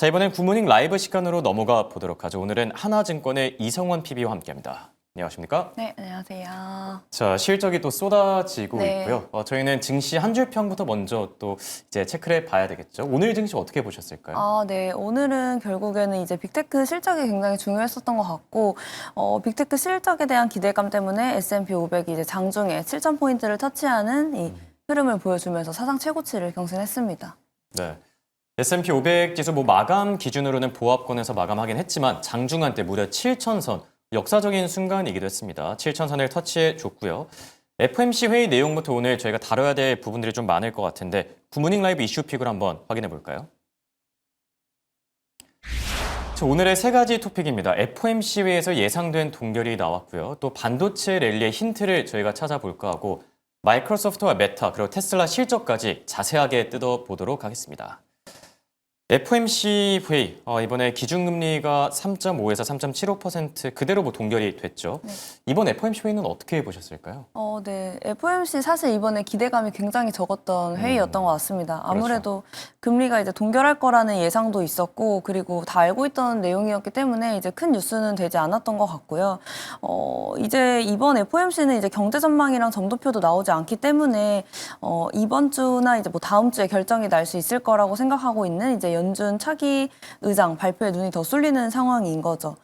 자, 이번엔 굿모닝 라이브 시간으로 넘어가 보도록 하죠. 오늘은 하나증권의 이성원 PB와 함께합니다. 안녕하십니까? 네, 안녕하세요. 자, 실적이 또 쏟아지고 네. 있고요. 저희는 증시 한 줄 평부터 먼저 또 이제 체크를 해봐야 되겠죠. 오늘 증시 어떻게 보셨을까요? 네. 오늘은 결국에는 이제 빅테크 실적이 굉장히 중요했었던 것 같고, 빅테크 실적에 대한 기대감 때문에 S&P 500이 이제 장중에 7,000포인트를 터치하는 이 흐름을 보여주면서 사상 최고치를 경신했습니다. 네. S&P 500 지수 마감 기준으로는 보합권에서 마감하긴 했지만 장중한 때 무려 7,000선, 역사적인 순간이기도 했습니다. 7,000선을 터치해 줬고요. FOMC 회의 내용부터 오늘 저희가 다뤄야 될 부분들이 좀 많을 것 같은데 굿모닝 라이브 이슈픽을 한번 확인해 볼까요? 자, 오늘의 세 가지 토픽입니다. FOMC 회의에서 예상된 동결이 나왔고요. 또 반도체 랠리의 힌트를 저희가 찾아볼까 하고 마이크로소프트와 메타 그리고 테슬라 실적까지 자세하게 뜯어보도록 하겠습니다. FOMC 회의, 이번에 기준금리가 3.5에서 3.75% 그대로 동결이 됐죠. 네. 이번 FOMC 회의는 어떻게 보셨을까요? 네. FOMC 사실 이번에 기대감이 굉장히 적었던 회의였던 것 같습니다. 아무래도 금리가 이제 동결할 거라는 예상도 있었고, 그리고 다 알고 있던 내용이었기 때문에 이제 큰 뉴스는 되지 않았던 것 같고요. 이제 이번 FOMC는 이제 경제 전망이랑 점도표도 나오지 않기 때문에 이번 주나 이제 다음 주에 결정이 날 수 있을 거라고 생각하고 있는 이제 연준 차기 의장 발표에 눈이 더 쏠리는 상황인 거죠.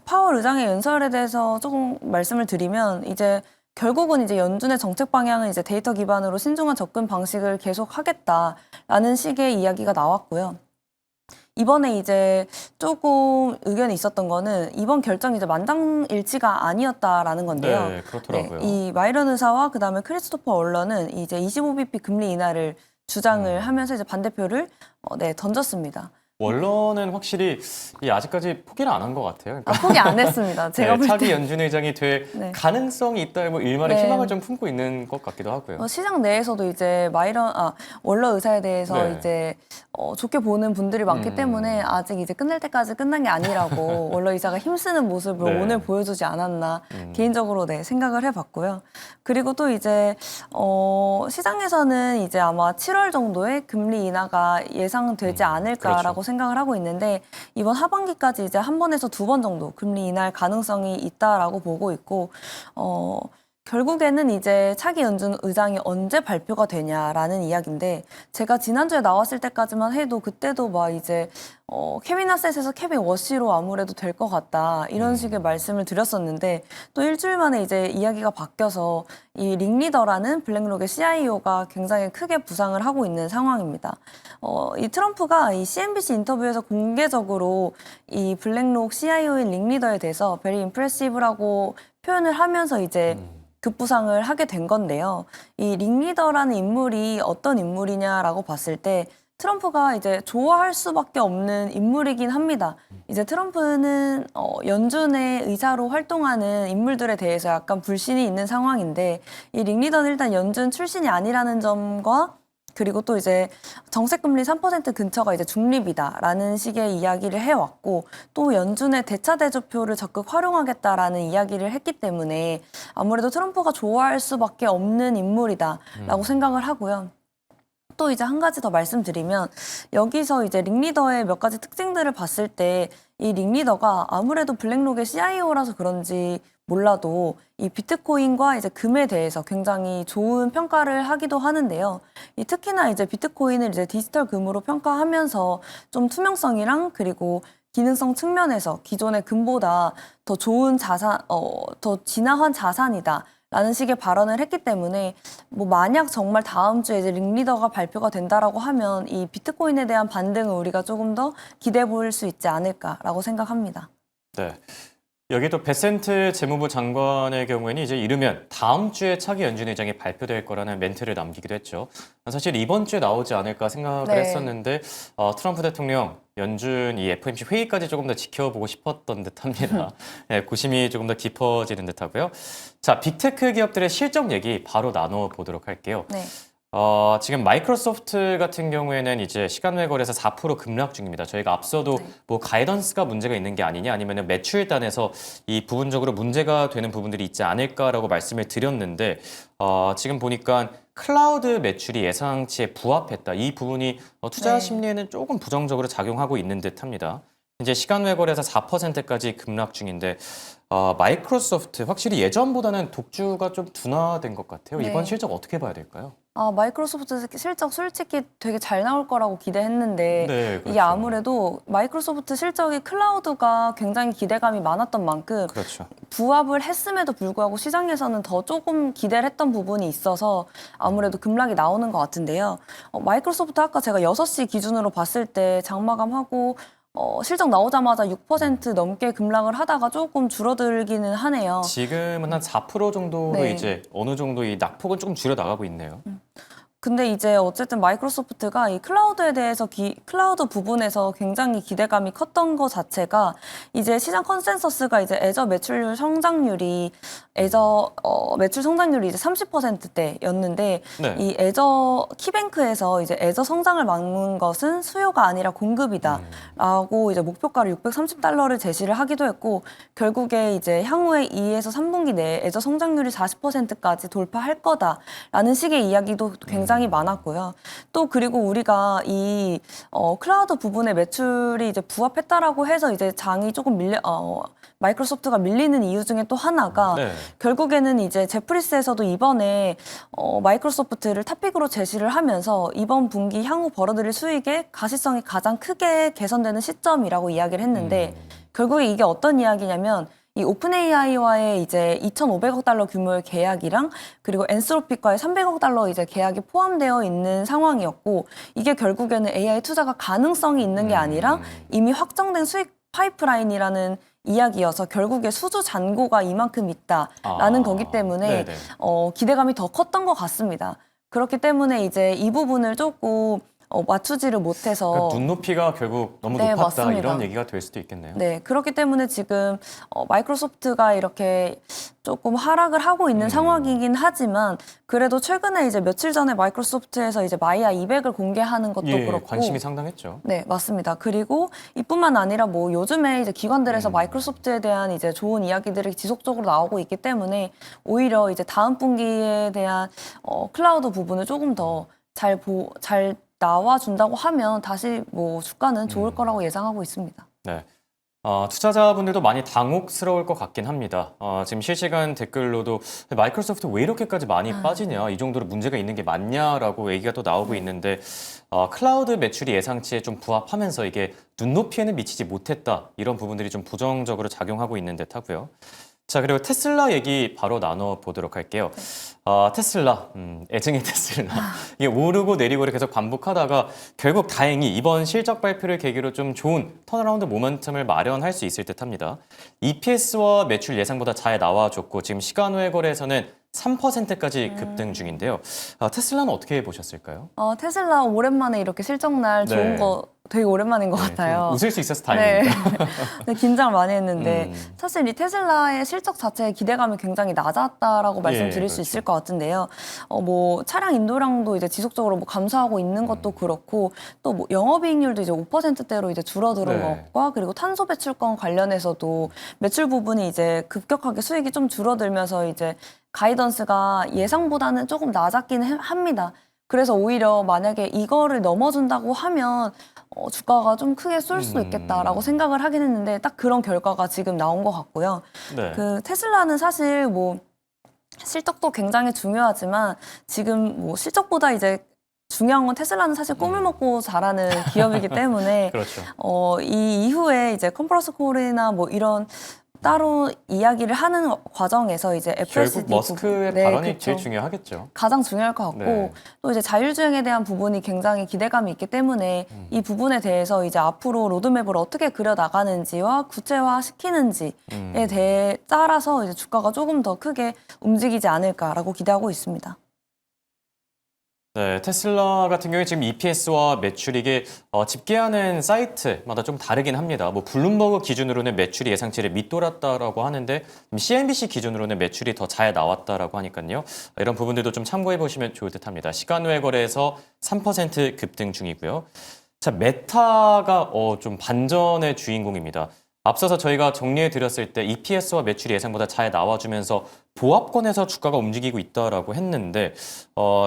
파월 의장의 연설에 대해서 조금 말씀을 드리면 이제 결국은 이제 연준의 정책 방향은 이제 데이터 기반으로 신중한 접근 방식을 계속하겠다라는 식의 이야기가 나왔고요. 이번에 이제 조금 의견이 있었던 거는 이번 결정이 이제 만장일치가 아니었다라는 건데요. 네, 그렇더라고요. 이 마이런 의사와 그다음에 크리스토퍼 얼런은 이제 25bp 금리 인하를 주장을 하면서 이제 반대표를 던졌습니다. 원론은 확실히 아직까지 포기를 안 한 것 같아요. 그러니까 포기 안 했습니다. 제가 볼 차기 때. 연준 의장이 될 네. 가능성이 있다, 일말의 네. 희망을 좀 품고 있는 것 같기도 하고요. 시장 내에서도 이제 월러 의사에 대해서 네. 이제 좋게 보는 분들이 많기 때문에 아직 이제 끝날 때까지 끝난 게 아니라고 월러 의사가 힘쓰는 모습을 네. 오늘 보여주지 않았나 개인적으로 생각을 해봤고요. 그리고 또 이제 시장에서는 이제 아마 7월 정도에 금리 인하가 예상되지 않을까라고 그렇죠. 생각을 하고 있는데 이번 하반기까지 이제 한 번에서 두 번 정도 금리 인하할 가능성이 있다라고 보고 있고 결국에는 이제 차기 연준 의장이 언제 발표가 되냐라는 이야기인데 제가 지난주에 나왔을 때까지만 해도 그때도 막 이제 케빈 하셋에서 케빈 워시로 아무래도 될 것 같다 이런 식의 말씀을 드렸었는데 또 일주일 만에 이제 이야기가 바뀌어서 이 링리더라는 블랙록의 CIO가 굉장히 크게 부상을 하고 있는 상황입니다. 이 트럼프가 이 CNBC 인터뷰에서 공개적으로 이 블랙록 CIO인 링리더에 대해서 very impressive라고 표현을 하면서 이제 급부상을 하게 된 건데요. 이 링리더라는 인물이 어떤 인물이냐라고 봤을 때 트럼프가 이제 좋아할 수밖에 없는 인물이긴 합니다. 이제 트럼프는 연준의 의사로 활동하는 인물들에 대해서 약간 불신이 있는 상황인데 이 링리더는 일단 연준 출신이 아니라는 점과 그리고 또 이제 정책금리 3% 근처가 이제 중립이다라는 식의 이야기를 해왔고 또 연준의 대차대조표를 적극 활용하겠다라는 이야기를 했기 때문에 아무래도 트럼프가 좋아할 수밖에 없는 인물이다라고 생각을 하고요. 또 이제 한 가지 더 말씀드리면 여기서 이제 링리더의 몇 가지 특징들을 봤을 때 이 링리더가 아무래도 블랙록의 CIO라서 그런지 몰라도 이 비트코인과 이제 금에 대해서 굉장히 좋은 평가를 하기도 하는데요. 특히나 이제 비트코인을 이제 디지털 금으로 평가하면서 좀 투명성이랑 그리고 기능성 측면에서 기존의 금보다 더 좋은 자산, 더 진화한 자산이다. 라는 식의 발언을 했기 때문에 만약 정말 다음 주에 이제 링리더가 발표가 된다라고 하면 이 비트코인에 대한 반등을 우리가 조금 더 기대해 볼 수 있지 않을까라고 생각합니다. 네. 여기도 베센트 재무부 장관의 경우에는 이제 이르면 다음 주에 차기 연준 의장이 발표될 거라는 멘트를 남기기도 했죠. 사실 이번 주에 나오지 않을까 생각을 했었는데 트럼프 대통령 연준 이 FOMC 회의까지 조금 더 지켜보고 싶었던 듯합니다. 네, 고심이 조금 더 깊어지는 듯하고요. 자, 빅테크 기업들의 실적 얘기 바로 나눠보도록 할게요. 네. 지금 마이크로소프트 같은 경우에는 이제 시간 외 거래에서 4% 급락 중입니다. 저희가 앞서도 가이던스가 문제가 있는 게 아니냐 아니면 매출단에서 이 부분적으로 문제가 되는 부분들이 있지 않을까라고 말씀을 드렸는데 지금 보니까 클라우드 매출이 예상치에 부합했다. 이 부분이 투자 네. 심리에는 조금 부정적으로 작용하고 있는 듯합니다. 이제 시간 외거래에서 4%까지 급락 중인데 마이크로소프트 확실히 예전보다는 독주가 좀 둔화된 것 같아요. 네. 이번 실적 어떻게 봐야 될까요? 마이크로소프트 실적 솔직히 되게 잘 나올 거라고 기대했는데 네, 이게 그렇죠. 아무래도 마이크로소프트 실적이 클라우드가 굉장히 기대감이 많았던 만큼 그렇죠. 부합을 했음에도 불구하고 시장에서는 더 조금 기대를 했던 부분이 있어서 아무래도 급락이 나오는 것 같은데요. 마이크로소프트 아까 제가 6시 기준으로 봤을 때 장마감하고 실적 나오자마자 6% 넘게 급락을 하다가 조금 줄어들기는 하네요. 지금은 한 4% 정도로 네. 이제 어느 정도 이 낙폭은 조금 줄여 나가고 있네요. 근데 이제 어쨌든 마이크로소프트가 이 클라우드에 대해서 클라우드 부분에서 굉장히 기대감이 컸던 것 자체가 이제 시장 컨센서스가 이제 매출 성장률이 이제 30%대였는데 네. 이 키뱅크에서 이제 성장을 막는 것은 수요가 아니라 공급이다라고 이제 목표가를 $630를 제시를 하기도 했고 결국에 이제 향후에 2에서 3분기 내에 성장률이 40%까지 돌파할 거다라는 식의 이야기도 굉장히 많았고요. 또 그리고 우리가 이 클라우드 부분의 매출이 이제 부합했다라고 해서 이제 장이 조금 마이크로소프트가 밀리는 이유 중에 또 하나가 네. 결국에는 이제 제프리스에서도 이번에 마이크로소프트를 탑픽으로 제시를 하면서 이번 분기 향후 벌어들일 수익의 가시성이 가장 크게 개선되는 시점이라고 이야기를 했는데 결국에 이게 어떤 이야기냐면 이 오픈 AI와의 이제 $2,500억 규모의 계약이랑 그리고 엔스로픽과의 $300억 이제 계약이 포함되어 있는 상황이었고 이게 결국에는 AI 투자가 가능성이 있는 게 아니라 이미 확정된 수익 파이프라인이라는 이야기여서 결국에 수주 잔고가 이만큼 있다라는 거기 때문에 네네. 기대감이 더 컸던 것 같습니다. 그렇기 때문에 이제 이 부분을 조금 맞추지를 못해서 그러니까 눈높이가 결국 너무 네, 높았다 맞습니다. 이런 얘기가 될 수도 있겠네요. 네, 그렇기 때문에 지금 마이크로소프트가 이렇게 조금 하락을 하고 있는 상황이긴 하지만 그래도 최근에 이제 며칠 전에 마이크로소프트에서 이제 마이아 200을 공개하는 것도 예, 그렇고 관심이 상당했죠. 네, 맞습니다. 그리고 이뿐만 아니라 뭐 요즘에 이제 기관들에서 마이크로소프트에 대한 이제 좋은 이야기들이 지속적으로 나오고 있기 때문에 오히려 이제 다음 분기에 대한 클라우드 부분을 조금 더 잘 나와준다고 하면 다시 뭐 주가는 좋을 거라고 예상하고 있습니다. 네. 투자자분들도 많이 당혹스러울 것 같긴 합니다. 지금 실시간 댓글로도 마이크로소프트 왜 이렇게까지 많이 빠지냐, 이 정도로 문제가 있는 게 맞냐라고 얘기가 또 나오고 있는데 클라우드 매출이 예상치에 좀 부합하면서 이게 눈높이에는 미치지 못했다 이런 부분들이 좀 부정적으로 작용하고 있는 듯하고요. 자, 그리고 테슬라 얘기 바로 나눠보도록 할게요. 테슬라, 애증의 테슬라. 이게 오르고 내리고를 계속 반복하다가 결국 다행히 이번 실적 발표를 계기로 좀 좋은 턴어라운드 모멘텀을 마련할 수 있을 듯합니다. EPS와 매출 예상보다 잘 나와줬고 지금 시간 외 거래에서는 3%까지 급등 중인데요. 테슬라는 어떻게 보셨을까요? 테슬라 오랜만에 이렇게 실적날 좋은 네. 거 되게 오랜만인 것 좀 같아요. 웃을 수 있어서 네. 다행입니다. 네, 긴장을 많이 했는데 음. 사실 이 테슬라의 실적 자체의 기대감이 굉장히 낮았다라고 말씀드릴 수 그렇죠. 있을 것 같은데요. 뭐 차량 인도량도 이제 지속적으로 뭐 감소하고 있는 것도 그렇고 또 뭐 영업이익률도 이제 5%대로 이제 줄어드는 네. 것과 그리고 탄소 배출권 관련해서도 매출 부분이 이제 급격하게 수익이 좀 줄어들면서 이제 가이던스가 예상보다는 조금 낮았기는 합니다. 그래서 오히려 만약에 이거를 넘어준다고 하면 주가가 좀 크게 쏠 수도 있겠다라고 생각을 하긴 했는데 딱 그런 결과가 지금 나온 것 같고요. 네. 그 테슬라는 사실 뭐 실적도 굉장히 중요하지만 지금 뭐 실적보다 이제 중요한 건 테슬라는 사실 꿈을 먹고 자라는 기업이기 때문에 그렇죠. 이 이후에 이제 컨퍼런스 콜이나 뭐 이런 따로 이야기를 하는 과정에서 이제 FSD 결국 머스크의 네, 발언이 그쵸. 제일 중요하겠죠. 가장 중요할 것 같고 네. 또 이제 자율주행에 대한 부분이 굉장히 기대감이 있기 때문에 이 부분에 대해서 이제 앞으로 로드맵을 어떻게 그려 나가는지와 구체화 시키는지에 대해 따라서 이제 주가가 조금 더 크게 움직이지 않을까라고 기대하고 있습니다. 네, 테슬라 같은 경우에 지금 EPS와 매출 이게 집계하는 사이트마다 좀 다르긴 합니다. 뭐 블룸버그 기준으로는 매출이 예상치를 밑돌았다라고 하는데 CNBC 기준으로는 매출이 더 잘 나왔다라고 하니까요. 이런 부분들도 좀 참고해 보시면 좋을 듯합니다. 시간 외 거래에서 3% 급등 중이고요. 자, 메타가 좀 반전의 주인공입니다. 앞서서 저희가 정리해 드렸을 때 EPS와 매출이 예상보다 잘 나와주면서 보합권에서 주가가 움직이고 있다라고 했는데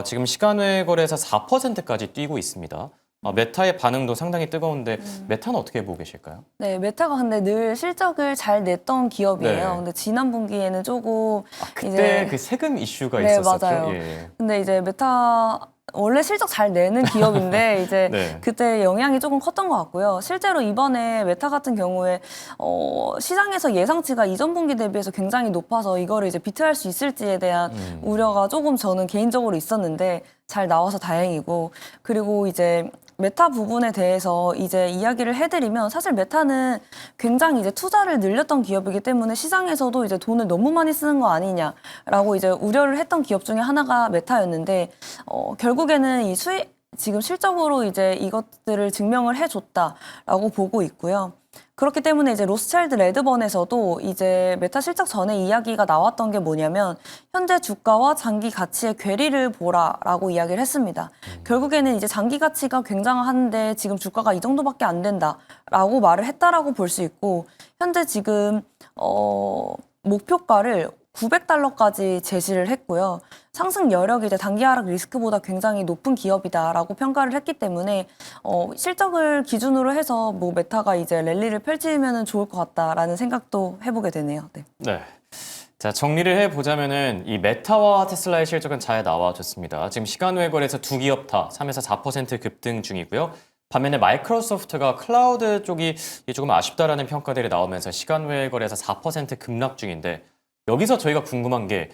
지금 시간외 거래에서 4%까지 뛰고 있습니다. 메타의 반응도 상당히 뜨거운데 메타는 어떻게 보고 계실까요? 네, 메타가 근데 늘 실적을 잘 냈던 기업이에요. 네. 근데 지난 분기에는 조금 그때 이제 그 세금 이슈가 네, 있었었죠. 맞아요. 예. 근데 이제 메타 원래 실적 잘 내는 기업인데 이제 네. 그때 영향이 조금 컸던 것 같고요. 실제로 이번에 메타 같은 경우에 시장에서 예상치가 이전 분기 대비해서 굉장히 높아서 이거를 이제 비트할 수 있을지에 대한 우려가 조금 저는 개인적으로 있었는데 잘 나와서 다행이고, 그리고 이제 메타 부분에 대해서 이제 이야기를 해드리면, 사실 메타는 굉장히 이제 투자를 늘렸던 기업이기 때문에 시장에서도 이제 돈을 너무 많이 쓰는 거 아니냐라고 이제 우려를 했던 기업 중에 하나가 메타였는데, 결국에는 이 지금 실적으로 이제 이것들을 증명을 해줬다라고 보고 있고요. 그렇기 때문에 이제 로스차일드 레드번에서도 이제 메타 실적 전에 이야기가 나왔던 게 뭐냐면, 현재 주가와 장기 가치의 괴리를 보라라고 이야기를 했습니다. 결국에는 이제 장기 가치가 굉장한데 지금 주가가 이 정도밖에 안 된다라고 말을 했다라고 볼 수 있고, 현재 지금 목표가를 $900까지 제시를 했고요. 상승 여력이 이제 단기 하락 리스크보다 굉장히 높은 기업이다라고 평가를 했기 때문에 실적을 기준으로 해서 뭐 메타가 이제 랠리를 펼치면 좋을 것 같다라는 생각도 해보게 되네요. 네. 네. 자, 정리를 해보자면은 이 메타와 테슬라의 실적은 잘 나와줬습니다. 지금 시간외 거래에서 두 기업 다 3에서 4% 급등 중이고요. 반면에 마이크로소프트가 클라우드 쪽이 조금 아쉽다라는 평가들이 나오면서 시간외 거래에서 4% 급락 중인데, 여기서 저희가 궁금한 게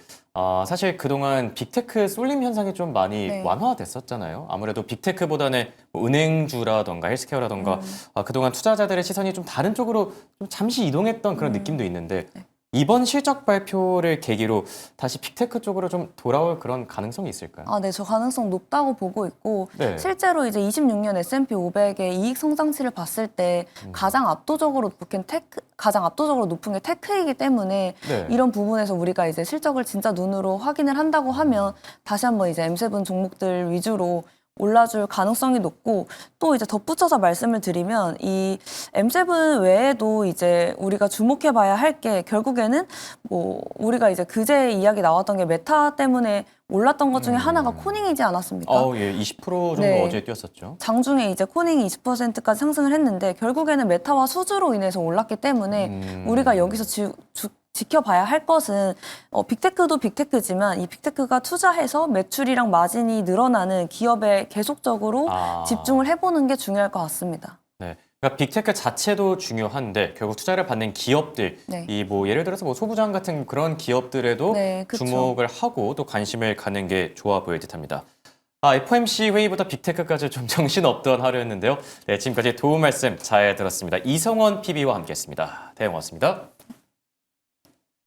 사실 그동안 빅테크 쏠림 현상이 좀 많이 네. 완화됐었잖아요. 아무래도 빅테크보다는 뭐 은행주라던가 헬스케어라던가 그동안 투자자들의 시선이 좀 다른 쪽으로 좀 잠시 이동했던 그런 느낌도 있는데, 이번 실적 발표를 계기로 다시 빅테크 쪽으로 좀 돌아올 그런 가능성이 있을까요? 네, 저 가능성 높다고 보고 있고, 네. 실제로 이제 26년 S&P 500의 이익 성장치를 봤을 때 가장 압도적으로 높은 게 테크이기 때문에 네. 이런 부분에서 우리가 이제 실적을 진짜 눈으로 확인을 한다고 하면 다시 한번 이제 M7 종목들 위주로 올라줄 가능성이 높고, 또 이제 덧붙여서 말씀을 드리면 이 M7 외에도 이제 우리가 주목해봐야 할 게, 결국에는 뭐 우리가 이제 그제 이야기 나왔던 게 메타 때문에 올랐던 것 중에 하나가 코닝이지 않았습니까? 예, 20% 정도 네. 어제 뛰었었죠. 장중에 이제 코닝이 20%까지 상승을 했는데, 결국에는 메타와 수주로 인해서 올랐기 때문에 우리가 여기서 지켜봐야 할 것은 빅테크도 빅테크지만 이 빅테크가 투자해서 매출이랑 마진이 늘어나는 기업에 계속적으로 집중을 해보는 게 중요할 것 같습니다. 네. 그러니까 빅테크 자체도 중요한데 결국 투자를 받는 기업들, 네. 이 뭐 예를 들어서 뭐 소부장 같은 그런 기업들에도 네, 그쵸. 주목을 하고 또 관심을 갖는 게 좋아 보일 듯합니다. FOMC 회의보다 빅테크까지 좀 정신없던 하루였는데요. 네, 지금까지 도움 말씀 잘 들었습니다. 이성원 PB와 함께했습니다. 네, 고맙습니다.